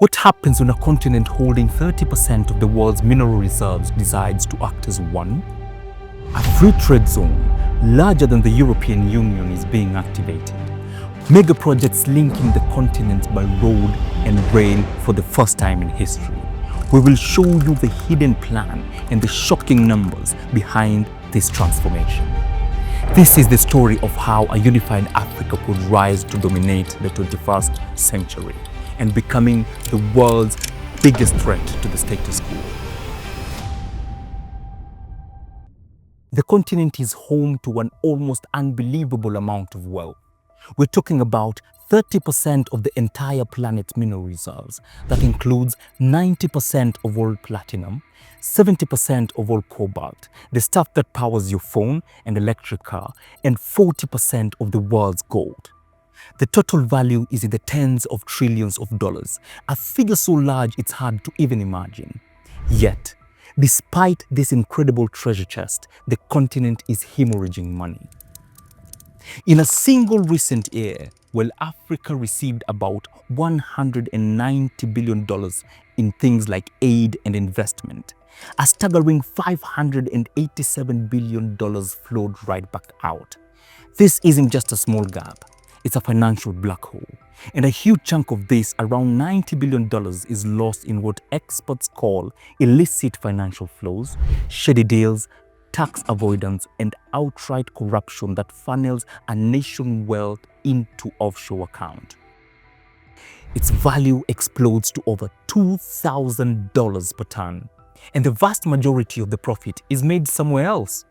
What happens when a continent holding 30% of the world's mineral reserves decides to act as one? A free trade zone larger than the European Union is being activated. Mega projects linking the continents by road and rail for the first time in history. We will show you the hidden plan and the shocking numbers behind this transformation. This is the story of how a unified Africa could rise to dominate the 21st century and becoming the world's biggest threat to the status quo. The continent is home to an almost unbelievable amount of wealth. We're talking about 30% of the entire planet's mineral reserves. That includes 90% of all platinum, 70% of all cobalt, the stuff that powers your phone and electric car, and 40% of the world's gold. The total value is in the tens of trillions of dollars, a figure so large it's hard to even imagine. Yet, despite this incredible treasure chest, the continent is hemorrhaging money. In a single recent year, Africa received about $190 billion in things like aid and investment, a staggering $587 billion flowed right back out. This isn't just a small gap, it's a financial black hole. And a huge chunk of this, around $90 billion, is lost in what experts call illicit financial flows, shady deals, tax avoidance, and outright corruption that funnels a nation's wealth into offshore accounts. Its value explodes to over $2,000 per ton, and the vast majority of the profit is made somewhere else.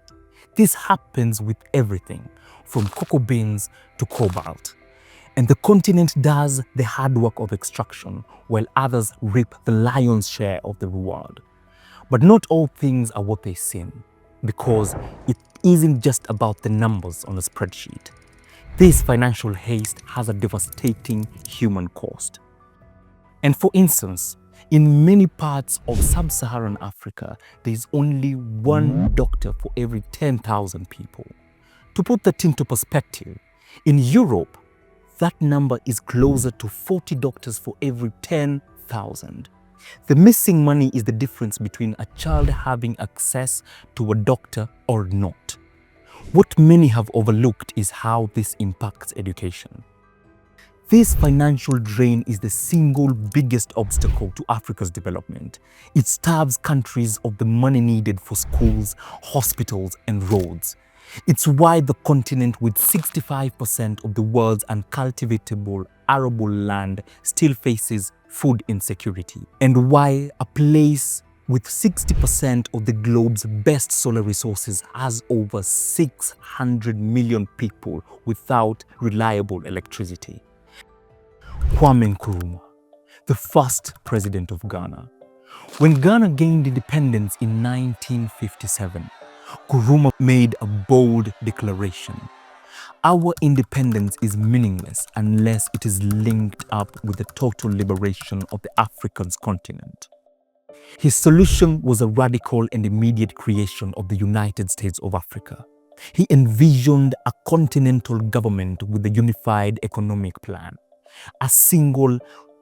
This happens with everything, from cocoa beans to cobalt. And the continent does the hard work of extraction, while others reap the lion's share of the reward. But not all things are what they seem, because it isn't just about the numbers on a spreadsheet. This financial haste has a devastating human cost. And for instance, in many parts of sub-Saharan Africa, there is only one doctor for every 10,000 people. To put that into perspective, in Europe, that number is closer to 40 doctors for every 10,000. The missing money is the difference between a child having access to a doctor or not. What many have overlooked is how this impacts education. This financial drain is the single biggest obstacle to Africa's development. It starves countries of the money needed for schools, hospitals, and roads. It's why the continent with 65% of the world's uncultivatable arable land still faces food insecurity, and why a place with 60% of the globe's best solar resources has over 600 million people without reliable electricity. Kwame Nkrumah, the first president of Ghana. When Ghana gained independence in 1957, Nkrumah made a bold declaration. Our independence is meaningless unless it is linked up with the total liberation of the African continent. His solution was a radical and immediate creation of the United States of Africa. He envisioned a continental government with a unified economic plan, a single,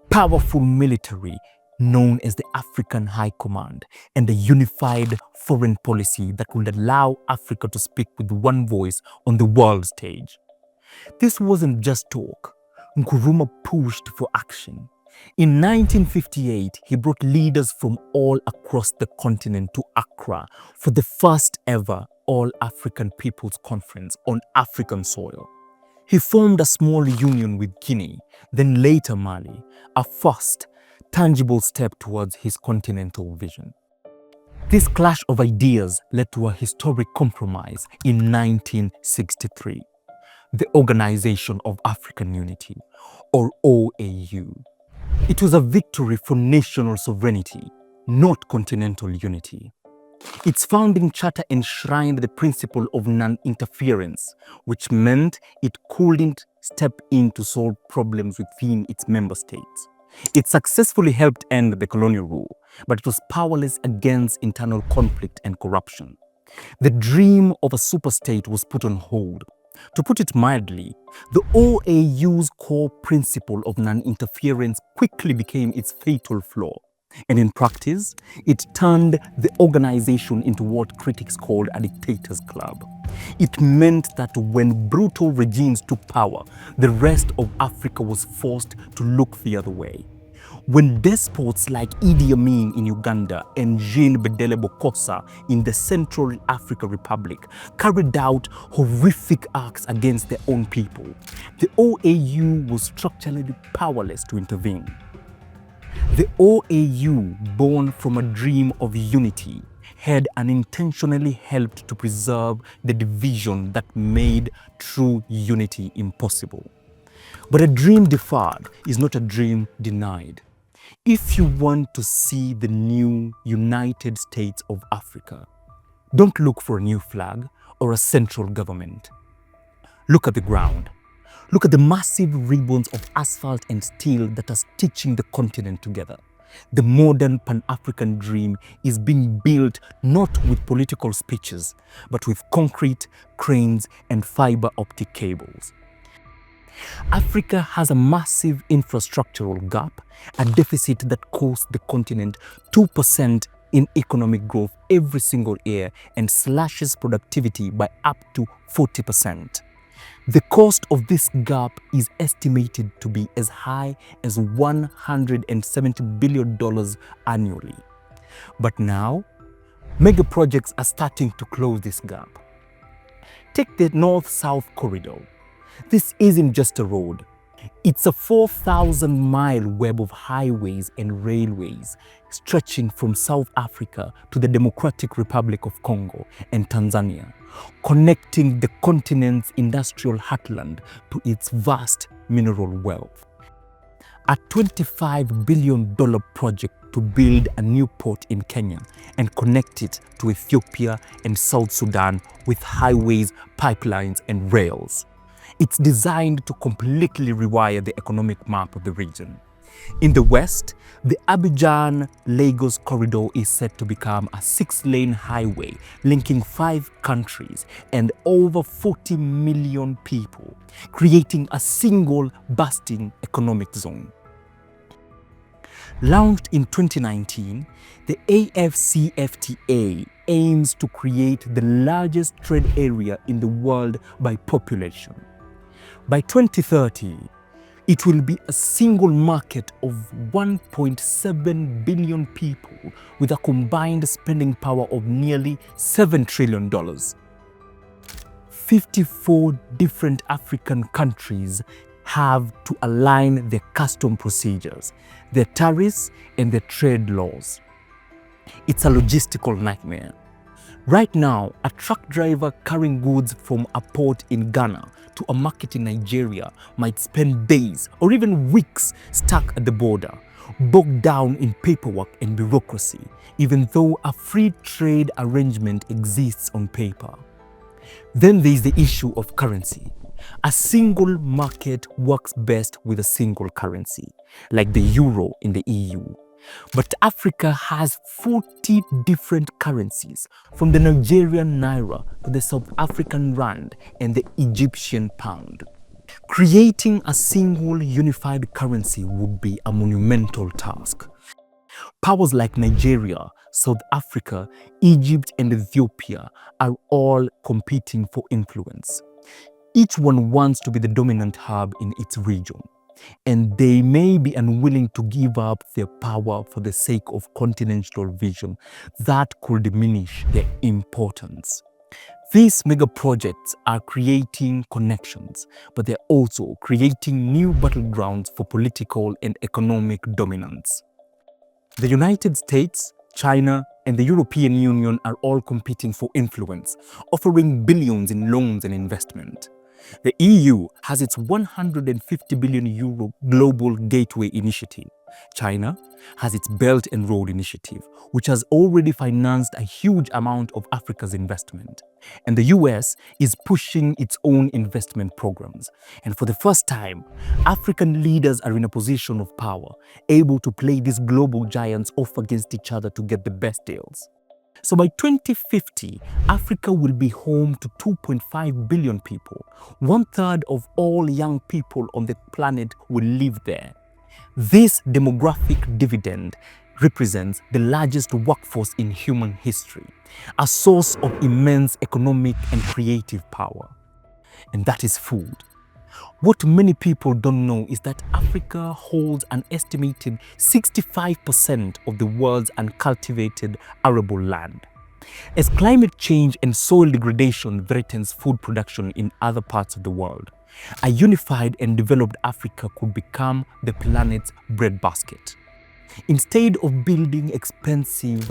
powerful military known as the African High Command, and a unified foreign policy that would allow Africa to speak with one voice on the world stage. This wasn't just talk. Nkrumah pushed for action. In 1958, he brought leaders from all across the continent to Accra for the first ever All-African People's Conference on African soil. He formed a small union with Guinea, then later Mali, a first tangible step towards his continental vision. This clash of ideas led to a historic compromise in 1963, the Organization of African Unity, or OAU. It was a victory for national sovereignty, not continental unity. Its founding charter enshrined the principle of non-interference, which meant it couldn't step in to solve problems within its member states. It successfully helped end the colonial rule, but it was powerless against internal conflict and corruption. The dream of a superstate was put on hold. To put it mildly, the OAU's core principle of non-interference quickly became its fatal flaw. And in practice, it turned the organization into what critics called a dictator's club. It meant that when brutal regimes took power, the rest of Africa was forced to look the other way. When despots like Idi Amin in Uganda and Jean Bedele Bokassa in the Central African Republic carried out horrific acts against their own people, the OAU was structurally powerless to intervene. The OAU, born from a dream of unity, had unintentionally helped to preserve the division that made true unity impossible. But a dream deferred is not a dream denied. If you want to see the new United States of Africa, don't look for a new flag or a central government. Look at the ground. Look at the massive ribbons of asphalt and steel that are stitching the continent together. The modern Pan-African dream is being built not with political speeches, but with concrete, cranes, and fiber optic cables. Africa has a massive infrastructural gap, a deficit that costs the continent 2% in economic growth every single year and slashes productivity by up to 40%. The cost of this gap is estimated to be as high as $170 billion annually. But now, mega projects are starting to close this gap. Take the North-South corridor. This isn't just a road. It's a 4,000-mile web of highways and railways stretching from South Africa to the Democratic Republic of Congo and Tanzania, connecting the continent's industrial heartland to its vast mineral wealth. A $25 billion project to build a new port in Kenya and connect it to Ethiopia and South Sudan with highways, pipelines, and rails. It's designed to completely rewire the economic map of the region. In the west, the Abidjan-Lagos corridor is set to become a 6-lane highway linking 5 countries and over 40 million people, creating a single bustling economic zone. Launched in 2019, the AfCFTA aims to create the largest trade area in the world by population. By 2030, it will be a single market of 1.7 billion people with a combined spending power of nearly $7 trillion. 54 different African countries have to align their custom procedures, their tariffs, and their trade laws. It's a logistical nightmare. Right now, a truck driver carrying goods from a port in Ghana to a market in Nigeria might spend days or even weeks stuck at the border, bogged down in paperwork and bureaucracy, even though a free trade arrangement exists on paper. Then there is the issue of currency. A single market works best with a single currency, like the euro in the EU. But Africa has 40 different currencies, from the Nigerian naira to the South African rand and the Egyptian pound. Creating a single unified currency would be a monumental task. Powers like Nigeria, South Africa, Egypt, and Ethiopia are all competing for influence. Each one wants to be the dominant hub in its region, and they may be unwilling to give up their power for the sake of continental vision that could diminish their importance. These mega projects are creating connections, but they're also creating new battlegrounds for political and economic dominance. The United States, China, and the European Union are all competing for influence, offering billions in loans and investment. The EU has its €150 billion Global Gateway Initiative. China has its Belt and Road Initiative, which has already financed a huge amount of Africa's investment. And the US is pushing its own investment programs. And for the first time, African leaders are in a position of power, able to play these global giants off against each other to get the best deals. So by 2050, Africa will be home to 2.5 billion people. 1/3 of all young people on the planet will live there. This demographic dividend represents the largest workforce in human history, a source of immense economic and creative power. And that is food. What many people don't know is that Africa holds an estimated 65% of the world's uncultivated arable land. As climate change and soil degradation threatens food production in other parts of the world, a unified and developed Africa could become the planet's breadbasket. Instead of building expensive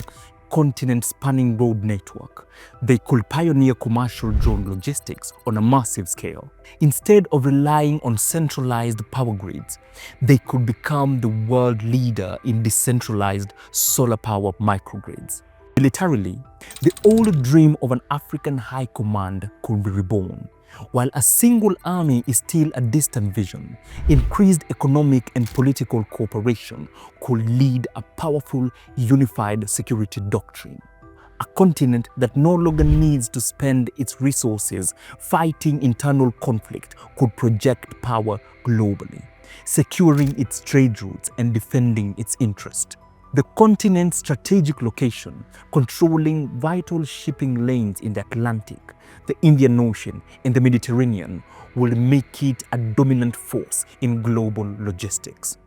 continent-spanning road network, they could pioneer commercial drone logistics on a massive scale. Instead of relying on centralized power grids, they could become the world leader in decentralized solar power microgrids. Militarily, the old dream of an African high command could be reborn. While a single army is still a distant vision, increased economic and political cooperation could lead a powerful, unified security doctrine. A continent that no longer needs to spend its resources fighting internal conflict could project power globally, securing its trade routes and defending its interest. The continent's strategic location, controlling vital shipping lanes in the Atlantic, the Indian Ocean, and the Mediterranean, will make it a dominant force in global logistics.